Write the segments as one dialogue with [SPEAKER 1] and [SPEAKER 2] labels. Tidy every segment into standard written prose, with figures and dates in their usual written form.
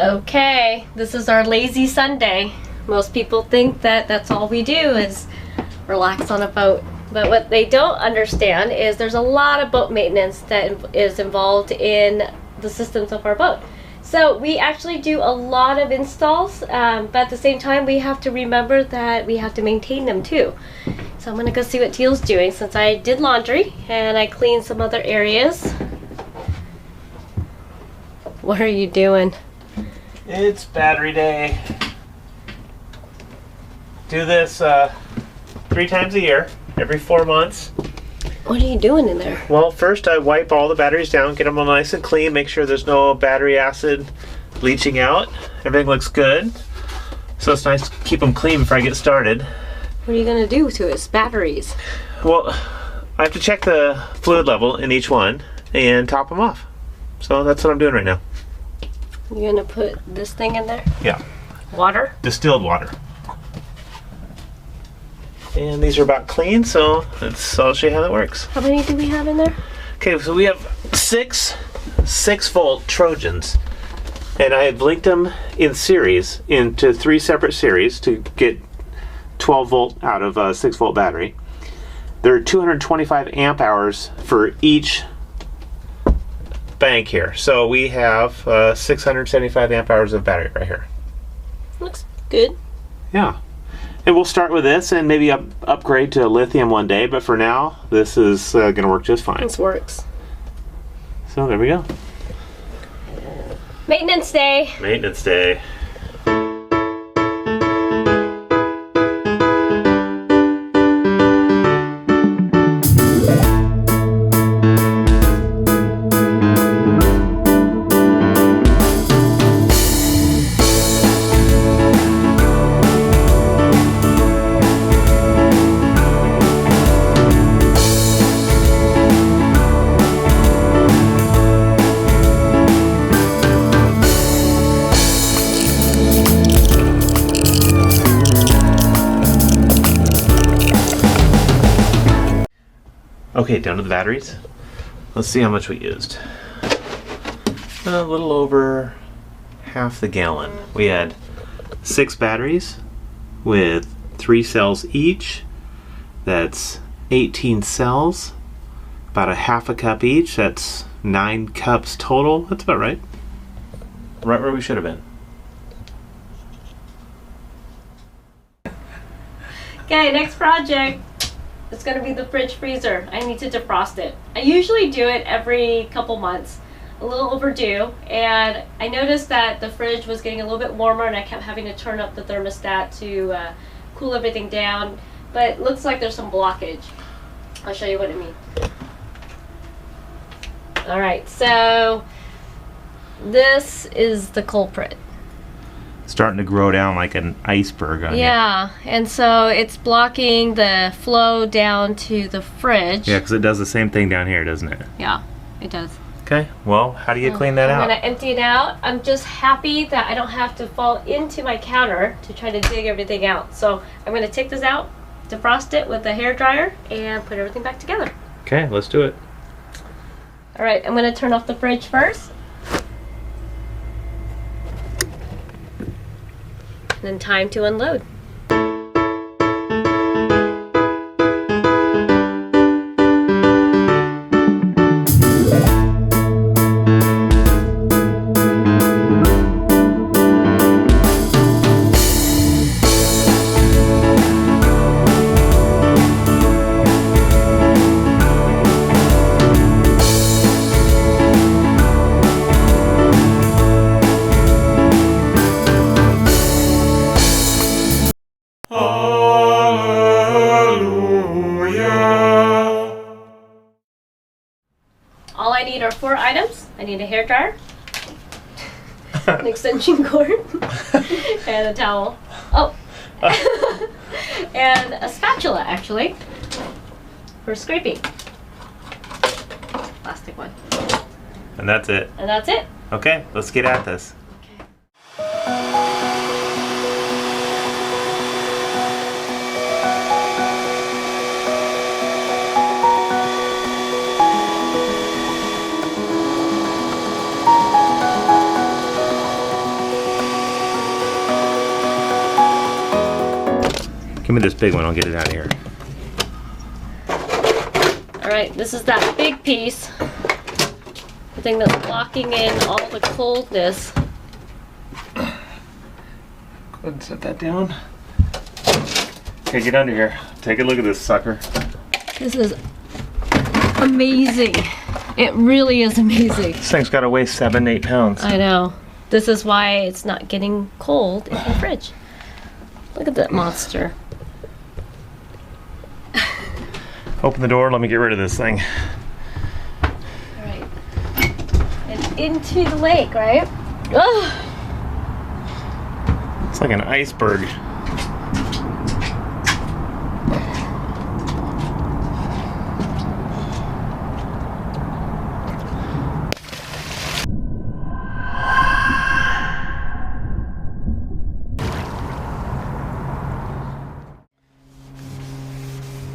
[SPEAKER 1] Okay, this is our lazy Sunday. Most people think that that's all we do is relax on a boat. But what they don't understand is there's a lot of boat maintenance that is involved in the systems of our boat. So we actually do a lot of installs, but at the same time we have to remember that we have to maintain them too. So I'm gonna go see what Teal's doing since I did laundry and I cleaned some other areas. What are you doing?
[SPEAKER 2] It's battery day. Do this 3 times a year, every 4 months.
[SPEAKER 1] What are you doing in there?
[SPEAKER 2] Well, first I wipe all the batteries down, get them all nice and clean, make sure there's no battery acid leaching out. Everything looks good. So it's nice to keep them clean before I get started.
[SPEAKER 1] What are you going to do to its batteries?
[SPEAKER 2] Well, I have to check the fluid level in each one and top them off. So that's what I'm doing right now.
[SPEAKER 1] You're going to put this thing in there?
[SPEAKER 2] Yeah.
[SPEAKER 1] Water?
[SPEAKER 2] Distilled water. And these are about clean, so I'll show you how that works.
[SPEAKER 1] How many do we have in there?
[SPEAKER 2] Okay, so we have 6-volt Trojans, and I have linked them in series into 3 separate series to get 12 volt out of a 6-volt battery. There are 225 amp hours for each bank here, so we have 675 amp hours of battery right here.
[SPEAKER 1] Looks good.
[SPEAKER 2] Yeah. And we'll start with this and maybe upgrade to lithium one day, but for now, this is going to work just fine.
[SPEAKER 1] This works.
[SPEAKER 2] So there we go.
[SPEAKER 1] Maintenance day.
[SPEAKER 2] Maintenance day. Okay, down to the batteries. Let's see how much we used. A little over half the gallon. We had 6 batteries with 3 cells each. That's 18 cells. About a half a cup each. That's 9 cups total. That's about right. Right where we should have been.
[SPEAKER 1] Okay, next project. It's going to be the fridge freezer. I need to defrost it. I usually do it every couple months. A little overdue. And I noticed that the fridge was getting a little bit warmer and I kept having to turn up the thermostat to cool everything down. But it looks like there's some blockage. I'll show you what I mean. Alright, so this is the culprit.
[SPEAKER 2] Starting to grow down like an iceberg on you.
[SPEAKER 1] Yeah, and so it's blocking the flow down to the fridge.
[SPEAKER 2] Yeah, because it does the same thing down here, doesn't it?
[SPEAKER 1] Yeah, it does.
[SPEAKER 2] Okay, well, how do you clean that out?
[SPEAKER 1] I'm going to empty it out. I'm just happy that I don't have to fall into my counter to try to dig everything out. So I'm going to take this out, defrost it with a hair dryer, and put everything back together.
[SPEAKER 2] Okay, let's do it.
[SPEAKER 1] All right, I'm going to turn off the fridge first. Then time to unload. All I need are 4 items. I need a hair dryer, an extension cord, and a towel. Oh, and a spatula actually for scraping. Plastic one.
[SPEAKER 2] And that's it.
[SPEAKER 1] And that's it.
[SPEAKER 2] Okay, let's get at this. me this big one, I'll get it out of here.
[SPEAKER 1] Alright, this is that big piece. The thing that's blocking in all the coldness.
[SPEAKER 2] Go ahead and set that down. Okay, get under here. Take a look at this sucker.
[SPEAKER 1] This is amazing. It really is amazing.
[SPEAKER 2] This thing's got to weigh 7-8 pounds.
[SPEAKER 1] I know. This is why it's not getting cold in the fridge. Look at that monster.
[SPEAKER 2] Open the door, let me get rid of this thing.
[SPEAKER 1] Alright. And into the lake, right? Ugh.
[SPEAKER 2] It's like an iceberg.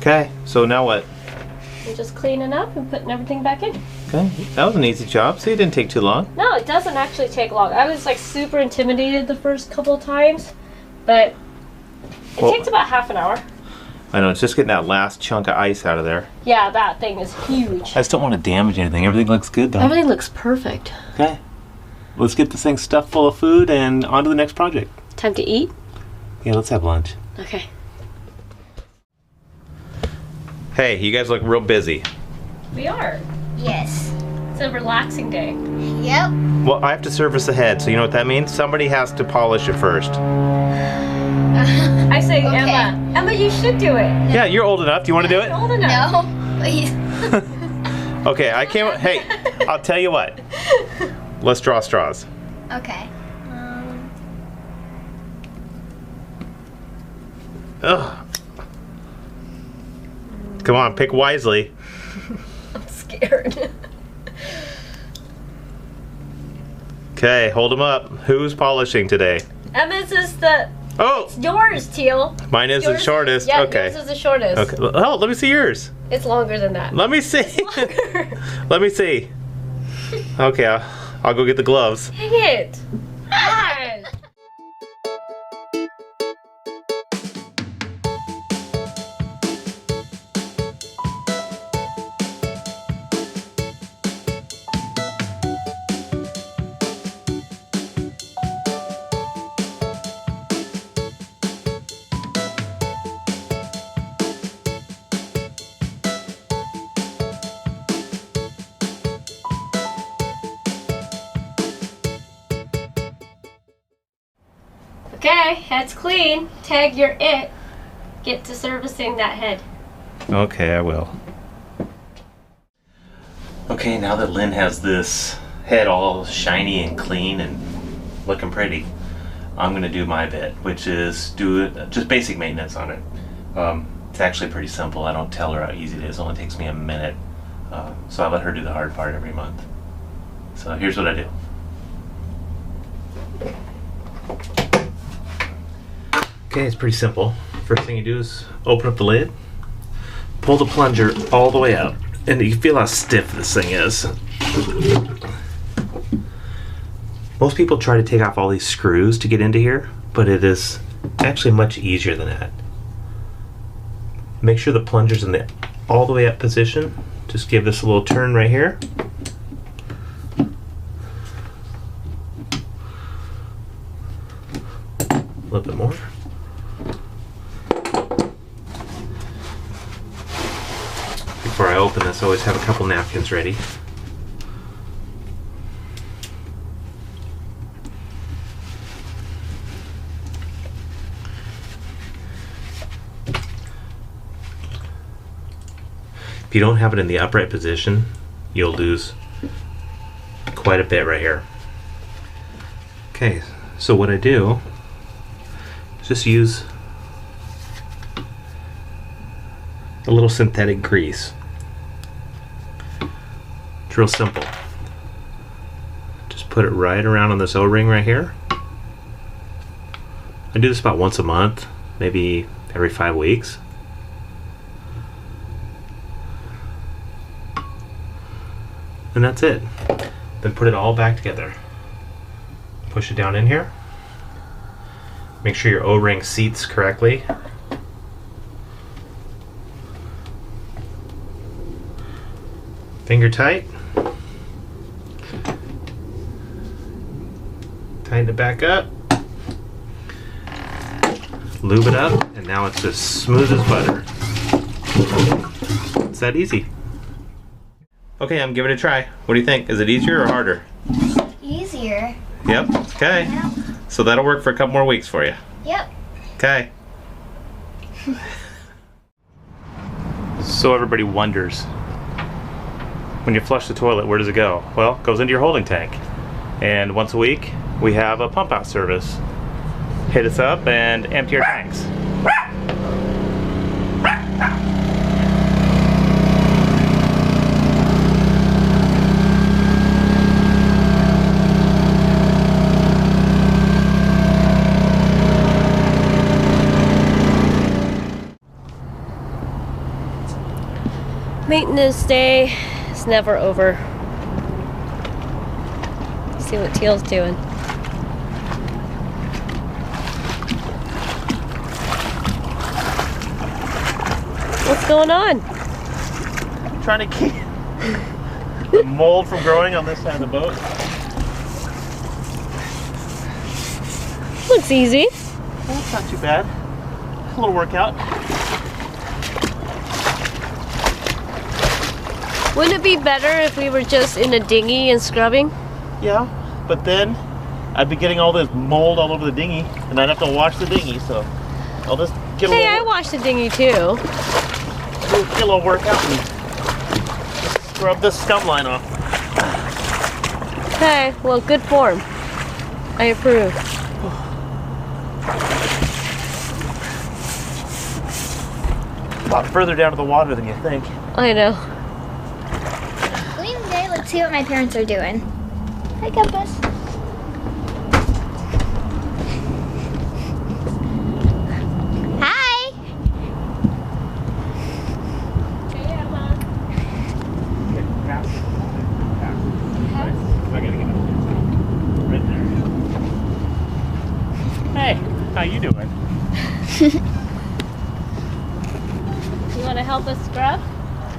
[SPEAKER 2] Okay, so now what?
[SPEAKER 1] We're just cleaning up and putting everything back in.
[SPEAKER 2] Okay, that was an easy job. See, it didn't take too long.
[SPEAKER 1] No, it doesn't actually take long. I was like super intimidated the first couple of times, but it takes about half an hour.
[SPEAKER 2] I know, it's just getting that last chunk of ice out of there.
[SPEAKER 1] Yeah, that thing is huge.
[SPEAKER 2] I just don't want to damage anything. Everything looks good though.
[SPEAKER 1] Everything looks perfect.
[SPEAKER 2] Okay, let's get this thing stuffed full of food and on to the next project.
[SPEAKER 1] Time to eat?
[SPEAKER 2] Yeah, let's have lunch.
[SPEAKER 1] Okay.
[SPEAKER 2] Hey, you guys look real busy.
[SPEAKER 1] We are.
[SPEAKER 3] Yes.
[SPEAKER 1] It's a relaxing day.
[SPEAKER 3] Yep.
[SPEAKER 2] Well, I have to service the head, so you know what that means? Somebody has to polish it first.
[SPEAKER 1] I say,
[SPEAKER 3] Okay.
[SPEAKER 1] Emma. Emma, you should do it.
[SPEAKER 2] Yeah, you're old enough. Do you want to do it?
[SPEAKER 1] You're old enough.
[SPEAKER 3] No, please.
[SPEAKER 2] Okay, I can't. Hey, I'll tell you what. Let's draw straws.
[SPEAKER 3] Okay.
[SPEAKER 2] Ugh. Come on, pick wisely.
[SPEAKER 1] I'm scared.
[SPEAKER 2] Okay, hold them up. Who's polishing today?
[SPEAKER 1] Emma's is the
[SPEAKER 2] Oh,
[SPEAKER 1] yours, Teal.
[SPEAKER 2] mine is the
[SPEAKER 1] Yours-
[SPEAKER 2] shortest.
[SPEAKER 1] Yeah,
[SPEAKER 2] Okay.
[SPEAKER 1] yours is the shortest.
[SPEAKER 2] Okay. Oh, let me see yours.
[SPEAKER 1] It's longer than that.
[SPEAKER 2] Let me see.
[SPEAKER 1] Longer.
[SPEAKER 2] Let me see. Okay, I'll go get the gloves.
[SPEAKER 1] Dang it. God. Okay, head's clean. Tag your it. Get to servicing that head.
[SPEAKER 2] Okay, I will. Okay, now that Lynn has this head all shiny and clean and looking pretty, I'm gonna do my bit, which is do just basic maintenance on it. It's actually pretty simple. I don't tell her how easy it is. It only takes me a minute. So I let her do the hard part every month. So here's what I do. Okay, it's pretty simple. First thing you do is open up the lid, pull the plunger all the way out, and you feel how stiff this thing is. Most people try to take off all these screws to get into here, but it is actually much easier than that. Make sure the plunger's in the all the way up position. Just give this a little turn right here. A little bit more. Before I open this, I always have a couple napkins ready. If you don't have it in the upright position, you'll lose quite a bit right here. Okay, so what I do is just use a little synthetic grease. It's real simple. Just put it right around on this O-ring right here. I do this about once a month, maybe every 5 weeks. And that's it. Then put it all back together. Push it down in here. Make sure your O-ring seats correctly. Finger tight. Tighten it back up. Lube it up, and now it's as smooth as butter. It's that easy. Okay, I'm giving it a try. What do you think? Is it easier or harder?
[SPEAKER 3] Easier.
[SPEAKER 2] Yep. Okay.
[SPEAKER 3] Yep.
[SPEAKER 2] So that'll work for a couple more weeks for you.
[SPEAKER 3] Yep.
[SPEAKER 2] Okay. So everybody wonders, when you flush the toilet, where does it go? Well, it goes into your holding tank. And once a week, we have a pump out service. Hit us up and empty our tanks.
[SPEAKER 1] Maintenance day is never over. Let's see what Teal's doing. What's going on?
[SPEAKER 2] I'm trying to keep the mold from growing on this side of the boat.
[SPEAKER 1] Looks easy.
[SPEAKER 2] Well, it's not too bad. A little workout.
[SPEAKER 1] Wouldn't it be better if we were just in a dinghy and scrubbing?
[SPEAKER 2] Yeah, but then I'd be getting all this mold all over the dinghy, and I'd have to wash the dinghy, so I'll just get a
[SPEAKER 1] Hey, I
[SPEAKER 2] little,
[SPEAKER 1] washed the dinghy too.
[SPEAKER 2] get a little workout and scrub this scum line off.
[SPEAKER 1] Okay, well, good form. I approve.
[SPEAKER 2] A lot further down to the water than you think.
[SPEAKER 1] I know.
[SPEAKER 3] Clean day. Let's see what my parents are doing. Hi, Compass. Hi.
[SPEAKER 1] Hey, Emma.
[SPEAKER 2] Hey, how you doing?
[SPEAKER 1] You want to help us scrub?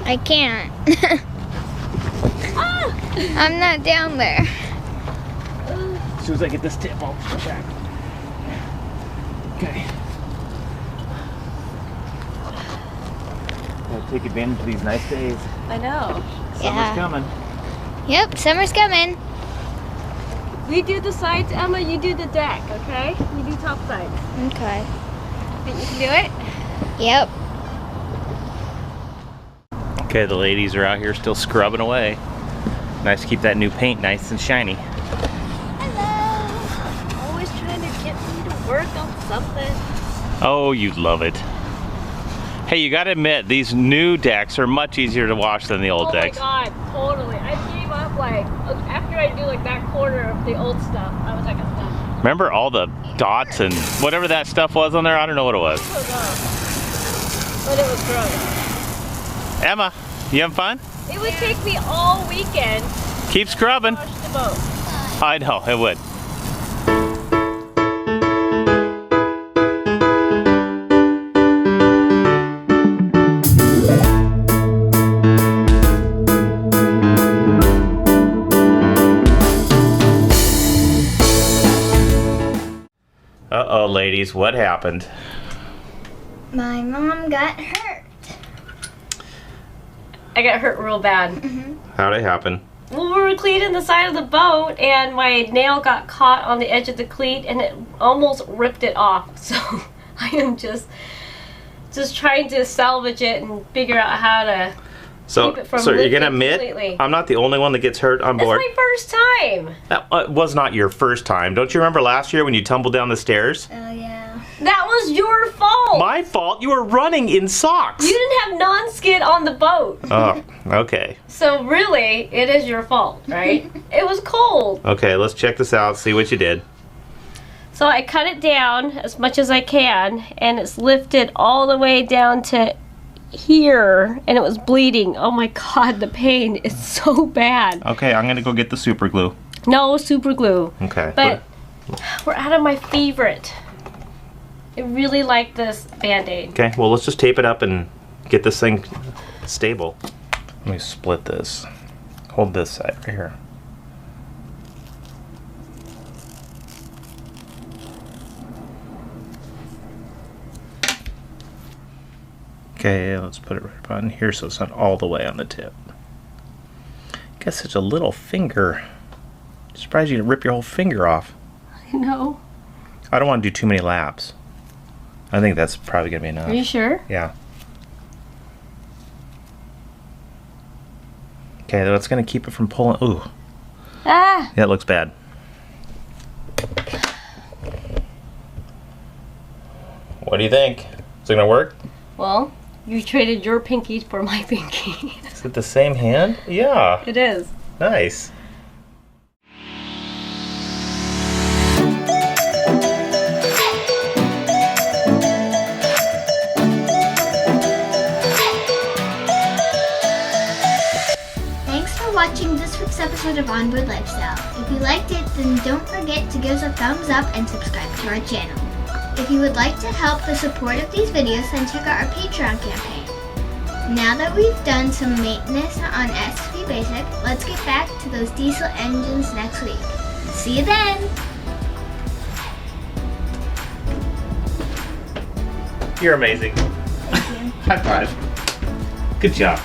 [SPEAKER 3] I can't.
[SPEAKER 1] Ah!
[SPEAKER 3] I'm not down there.
[SPEAKER 2] As soon as I get this tip, I'll go back. Okay. Gotta take advantage of these nice days.
[SPEAKER 1] I know.
[SPEAKER 2] Summer's
[SPEAKER 3] Yeah.
[SPEAKER 2] coming.
[SPEAKER 3] Yep, summer's coming.
[SPEAKER 1] We do the sides, Emma, you do the deck, okay? You do top sides.
[SPEAKER 3] Okay.
[SPEAKER 1] Think you can do it?
[SPEAKER 3] Yep.
[SPEAKER 2] Okay, the ladies are out here still scrubbing away. Nice to keep that new paint nice and shiny.
[SPEAKER 1] Hello. Always trying to get me to work on something.
[SPEAKER 2] Oh, you'd love it. Hey, you gotta admit, these new decks are much easier to wash than the old decks.
[SPEAKER 1] Oh my god, totally. I gave up like, after I do like that corner of the old stuff, I was like, I'm done.
[SPEAKER 2] Remember all the dots and whatever that stuff was on there? I don't know what it was.
[SPEAKER 1] I don't know. But it was gross.
[SPEAKER 2] Emma, you having fun?
[SPEAKER 1] It would take me all weekend
[SPEAKER 2] Keep scrubbing.
[SPEAKER 1] to wash the boat.
[SPEAKER 2] I know, it would. Uh-oh, ladies, what happened?
[SPEAKER 3] My mom got hurt.
[SPEAKER 1] I got hurt real bad.
[SPEAKER 2] How'd it happen?
[SPEAKER 1] Well, we were cleaning the side of the boat and my nail got caught on the edge of the cleat and it almost ripped it off. So I am just trying to salvage it and figure out how to
[SPEAKER 2] So,
[SPEAKER 1] keep it from
[SPEAKER 2] so you're
[SPEAKER 1] lifting
[SPEAKER 2] gonna admit
[SPEAKER 1] completely.
[SPEAKER 2] I'm not the only one that gets hurt on
[SPEAKER 1] That's
[SPEAKER 2] board?
[SPEAKER 1] my first time.
[SPEAKER 2] That was not your first time. Don't you remember last year when you tumbled down the stairs?
[SPEAKER 3] Oh, yeah.
[SPEAKER 1] That was your fault.
[SPEAKER 2] My fault? You were running in socks.
[SPEAKER 1] You didn't have non-skid on the boat.
[SPEAKER 2] Oh, okay.
[SPEAKER 1] So really, it is your fault, right? It was cold.
[SPEAKER 2] Okay, let's check this out, see what you did.
[SPEAKER 1] So I cut it down as much as I can, and it's lifted all the way down to here, and it was bleeding. Oh my god, the pain is so bad.
[SPEAKER 2] Okay, I'm gonna go get the super glue.
[SPEAKER 1] No super glue.
[SPEAKER 2] Okay.
[SPEAKER 1] But we're out of my favorite. I really like this Band-Aid.
[SPEAKER 2] Okay, well let's just tape it up and get this thing stable. Let me split this. hold this side right here. Okay, let's put it right about in here so it's not all the way on the tip. Got such a little finger. Surprised you didn't rip your whole finger off.
[SPEAKER 1] I know.
[SPEAKER 2] I don't want to do too many laps. I think that's probably going to be enough.
[SPEAKER 1] Are you sure?
[SPEAKER 2] Yeah. Okay, that's going to keep it from pulling. Ooh.
[SPEAKER 1] Ah!
[SPEAKER 2] Yeah, it looks bad. What do you think? Is it going to work?
[SPEAKER 1] Well, you traded your pinky for my pinky.
[SPEAKER 2] Is it the same hand? Yeah.
[SPEAKER 1] It is.
[SPEAKER 2] Nice.
[SPEAKER 3] Thanks for watching this week's episode of Onboard Lifestyle. If you liked it, then don't forget to give us a thumbs up and subscribe to our channel. If you would like to help the support of these videos, then check out our Patreon campaign. Now that we've done some maintenance on SV Basic, let's get back to those diesel engines next week. See you then!
[SPEAKER 2] You're amazing.
[SPEAKER 3] Thank you.
[SPEAKER 2] High five. Good job.